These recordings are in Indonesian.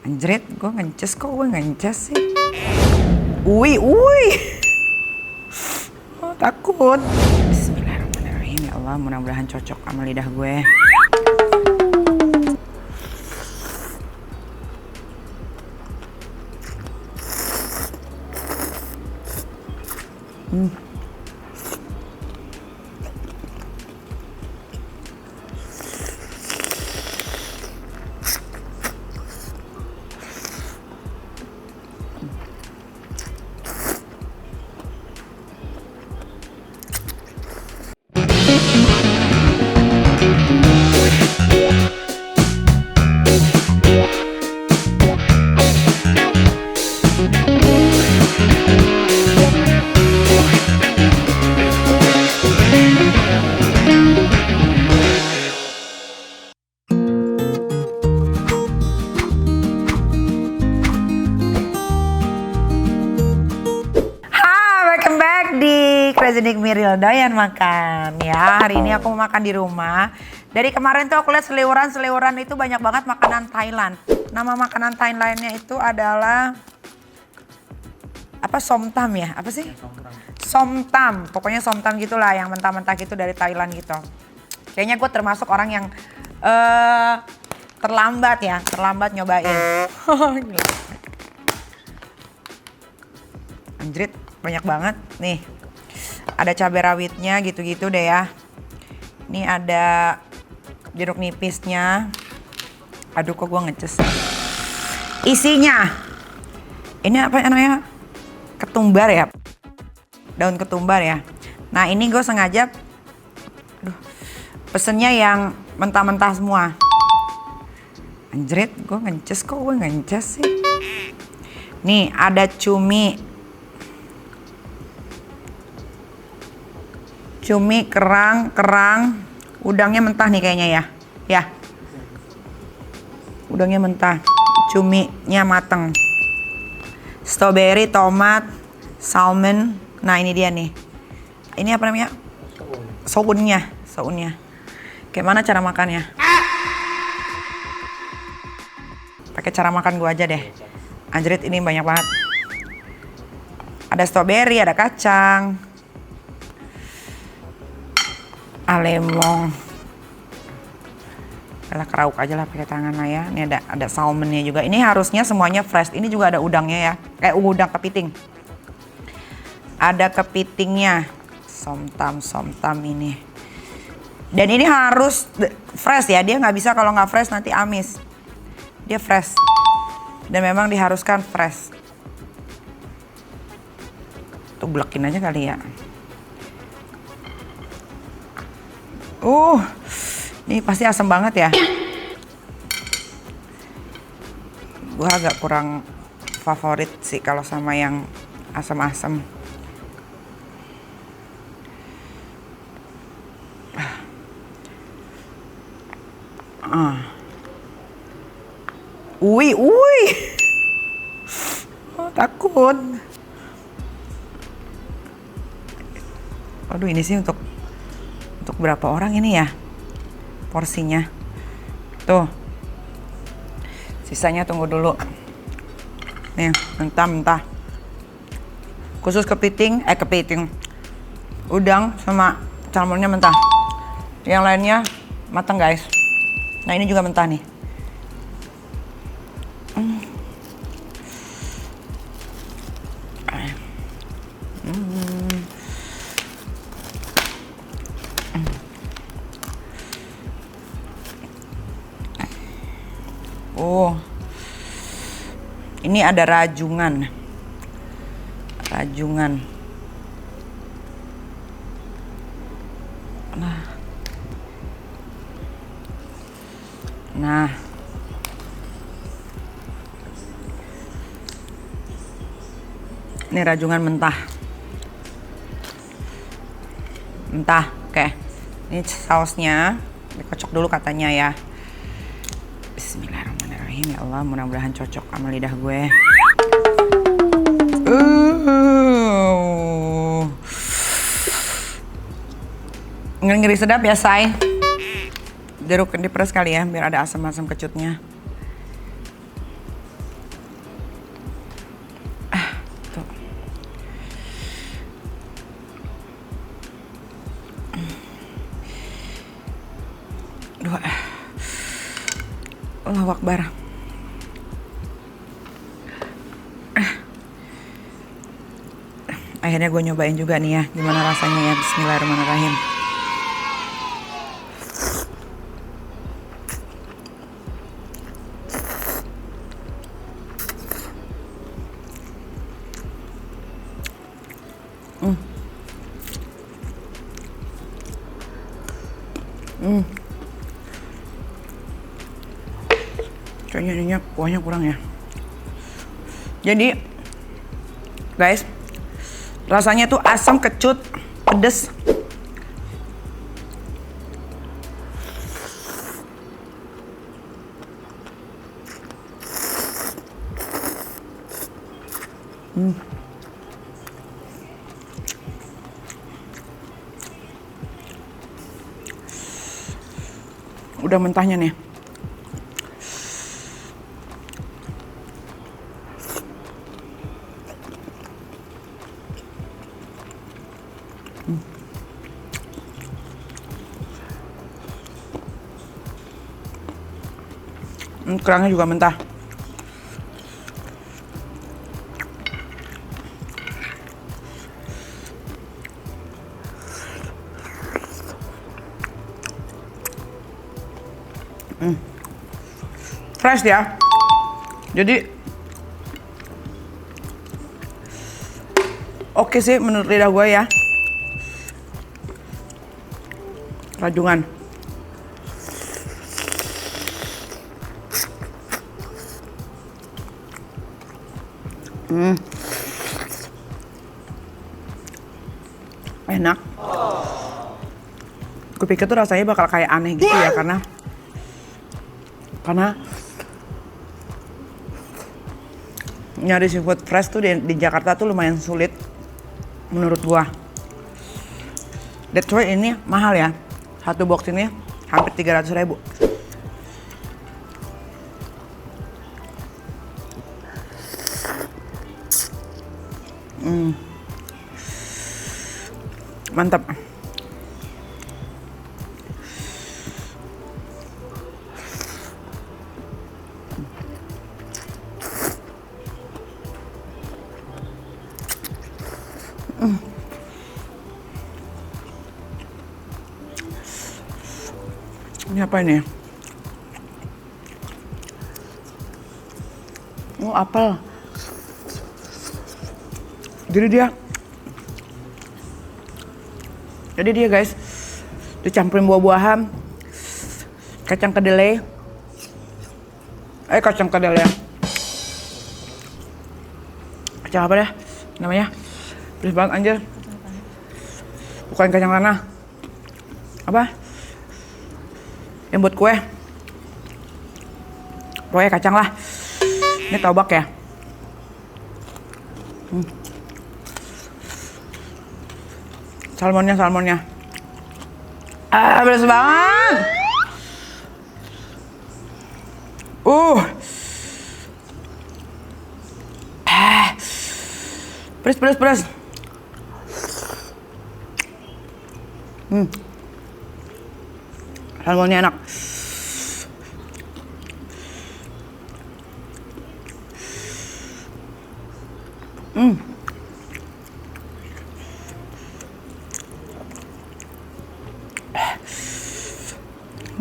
Anjrit, gue ngences kok gue ngences sih. Ui. Oh, takut. Bismillahirrahmanirrahim. Ya Allah, mudah-mudahan cocok sama lidah gue. Crazy Nick Miril doyan makan ya. Hari ini aku mau makan di rumah. Dari kemarin tuh aku lihat seliweran itu banyak banget makanan Thailand. Nama makanan Thailandnya itu adalah apa, somtam ya? Apa sih? Somtam. Pokoknya somtam gitulah, yang mentah-mentah gitu dari Thailand gitu. Kayaknya gue termasuk orang yang terlambat nyobain. Gila. Anjrit, banyak banget nih. Ada cabai rawitnya gitu-gitu deh ya. Ini ada jeruk nipisnya. Aduh, kok gue ngeces. Isinya, ini apa namanya? Ketumbar ya. Daun ketumbar ya. Nah, ini gue sengaja pesennya yang mentah-mentah semua. Anjrit, gue ngeces kok gue ngeces sih. Nih, ada cumi kerang, udangnya mentah nih kayaknya ya. Ya. Udangnya mentah, cuminya mateng. Strawberry, tomat, salmon. Nah, ini dia nih. Ini apa namanya? Sounnya. Kayak mana cara makannya? Pakai cara makan gua aja deh. Anjrit, ini banyak banget. Ada strawberry, ada kacang. Lemong. Kalau kerauk aja lah pakai tangan lah ya. Ini ada salmonnya juga. Ini harusnya semuanya fresh. Ini juga ada udangnya ya. Udang kepiting. Ada kepitingnya. Somtam ini. Dan ini harus fresh ya. Dia nggak bisa kalau nggak fresh nanti amis. Dia fresh. Dan memang diharuskan fresh. Tuh belekin aja kali ya. Ini pasti asam banget ya. Gue agak kurang favorit sih kalau sama yang asam-asam. Ui. Oh, takut. Aduh, ini sih untuk berapa orang ini ya porsinya. Tuh. Sisanya tunggu dulu. Nih, mentah. Khusus kepiting. Udang sama salmonnya mentah. Yang lainnya matang, guys. Nah, ini juga mentah nih. Ini ada rajungan. Nah. Ini rajungan mentah. Oke. Ini sausnya. Dikocok dulu katanya ya. Bismillahirrahmanirrahim. Ya Allah, mudah-mudahan cocok sama lidah gue. Ngeri sedap ya, say. Jeruk diperes kali ya, biar ada asam-asam kecutnya. Allahu Akbar. Akhirnya gue nyobain juga nih ya, gimana rasanya ya. Bismillahirrahmanirrahim. Kayaknya ininya kuahnya kurang ya. Jadi guys, rasanya tuh asam, kecut, pedes. Udah mentahnya nih. Kerangnya juga mentah. Fresh ya. Jadi oke sih menurut lidah gue ya. Rajungan. Enak. Gue pikir tuh rasanya bakal kayak aneh gitu ya, karena nyari seafood fresh tuh di Jakarta tuh lumayan sulit menurut gua. That's why ini mahal ya. Satu box ini hampir 300.000. Mantap. Ini apa ini? Oh, apel. Jadi dia guys, dicampurin buah-buahan, kacang kedelai. Kacang kedelai. Kacang apa deh namanya? Pedes banget anjir. Bukan kacang tanah. Apa? Yang buat kue. Pokoknya kacang lah. Ini tobak ya. Salmonnya. Pedas banget. Pedas. Salmonnya enak.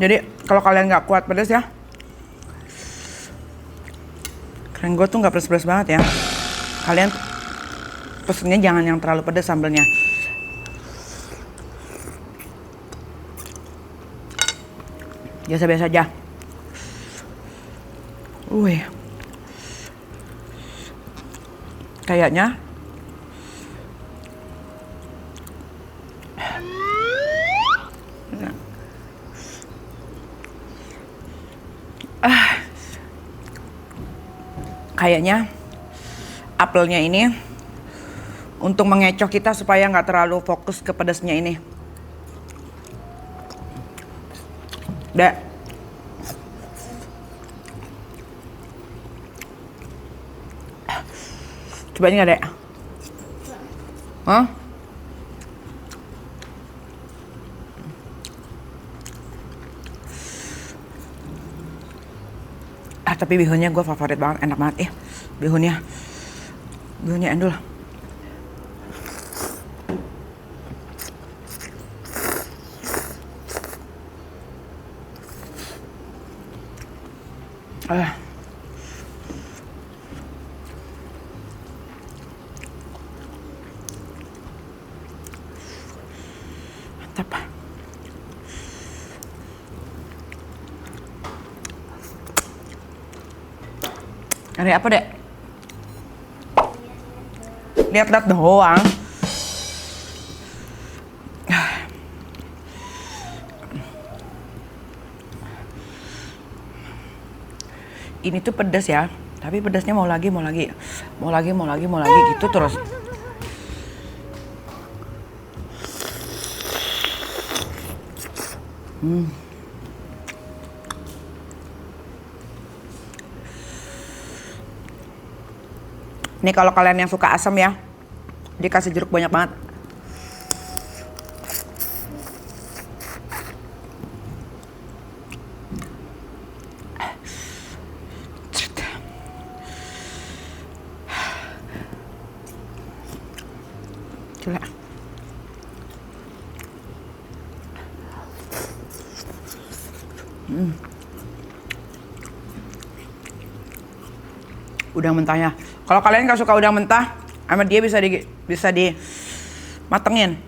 Jadi kalau kalian nggak kuat pedas ya, keren gue tuh nggak pedas-pedas banget ya. Kalian pesennya jangan yang terlalu pedas sambelnya. Biasa-biasa aja. Kayaknya apelnya ini untuk mengecoh kita supaya nggak terlalu fokus ke pedasnya ini. Dek. Cobain nggak, Dek? Hah? Tapi bihunnya gue favorit banget, enak banget ya. Bihunnya endul. Mantap. Hari apa, Dek? Lihat-lihat doang. Ini tuh pedas ya, tapi pedasnya mau lagi gitu terus. Nih kalau kalian yang suka asam ya, dikasih jeruk banyak banget. Gila. Udang mentahnya. Kalau kalian gak suka udang mentah, sama dia bisa dimatengin.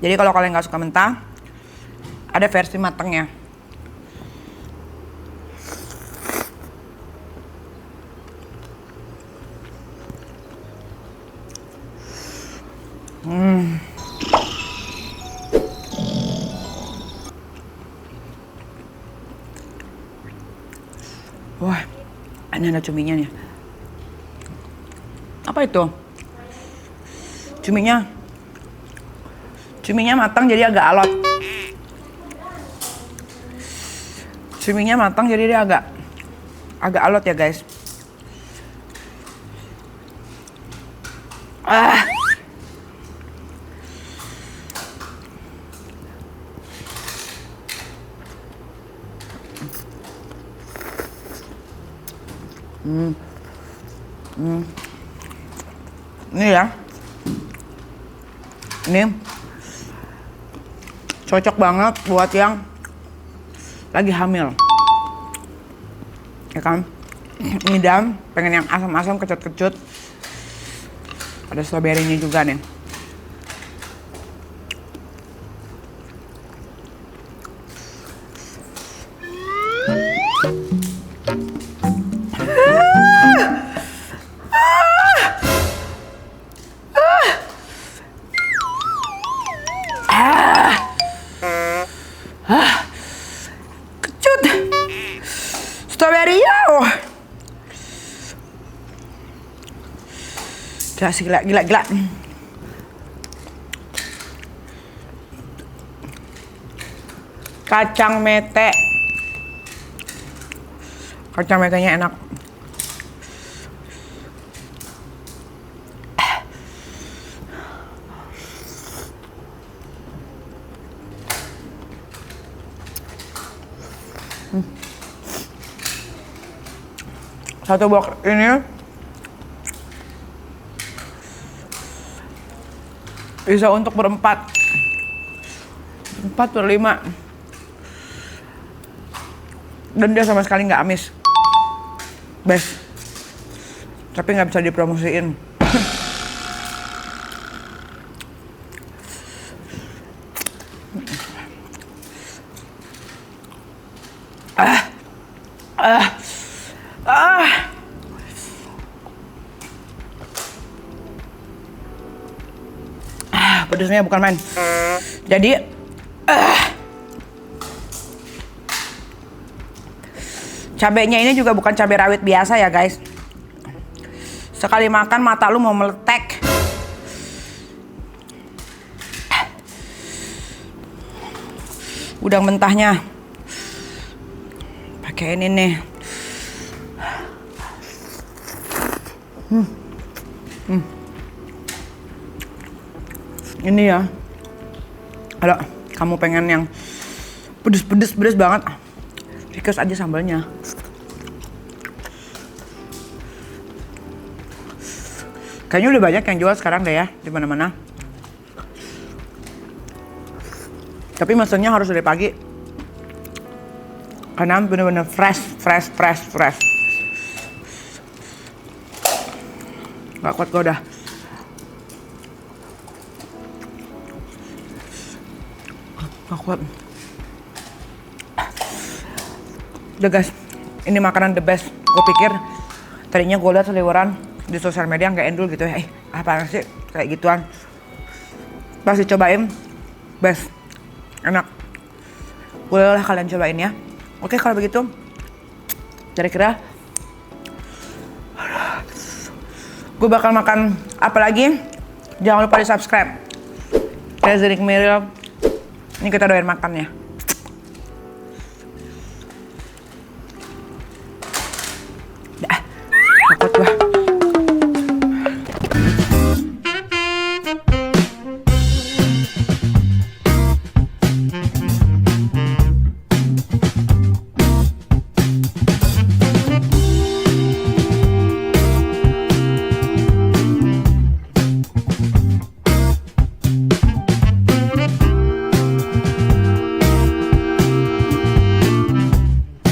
Jadi kalau kalian gak suka mentah, ada versi matengnya. Wah, ini ada cuminya nih. Apa itu? Cuminya matang jadi agak alot. Cuminya matang jadi dia agak alot ya guys. Ini ya, ini cocok banget buat yang lagi hamil, ya kan? Ngidam, pengen yang asam-asam, kecut-kecut. Ada stroberinya juga nih. Kecut strawberry ya. Gila. Kacang metenya enak. Satu box ini bisa untuk berempat, 4/5, dan dia sama sekali nggak amis, best. Tapi nggak bisa dipromosiin. Pedasnya bukan main. Jadi cabenya ini juga bukan cabai rawit biasa ya guys. Sekali makan mata lu mau meletek. Udang mentahnya pakai ini nih. Ini ya, kalau kamu pengen yang pedes banget, request aja sambalnya. Kayaknya udah banyak yang jual sekarang deh ya, di mana-mana. Tapi mesennya harus dari pagi. Karena bener-bener fresh. Gak kuat gue udah. Gak kuat. Udah guys, ini makanan the best. Gue pikir tadinya gue liat seliweran di sosial media nggak endul gitu ya. Apaan sih kayak gituan. Pas dicobain, best, enak. Bolehlah kalian cobain ya. Oke kalau begitu, kira-kira gue bakal makan apa lagi? Jangan lupa di subscribe. Crazy Rich Meal. Ini kita doain makan ya.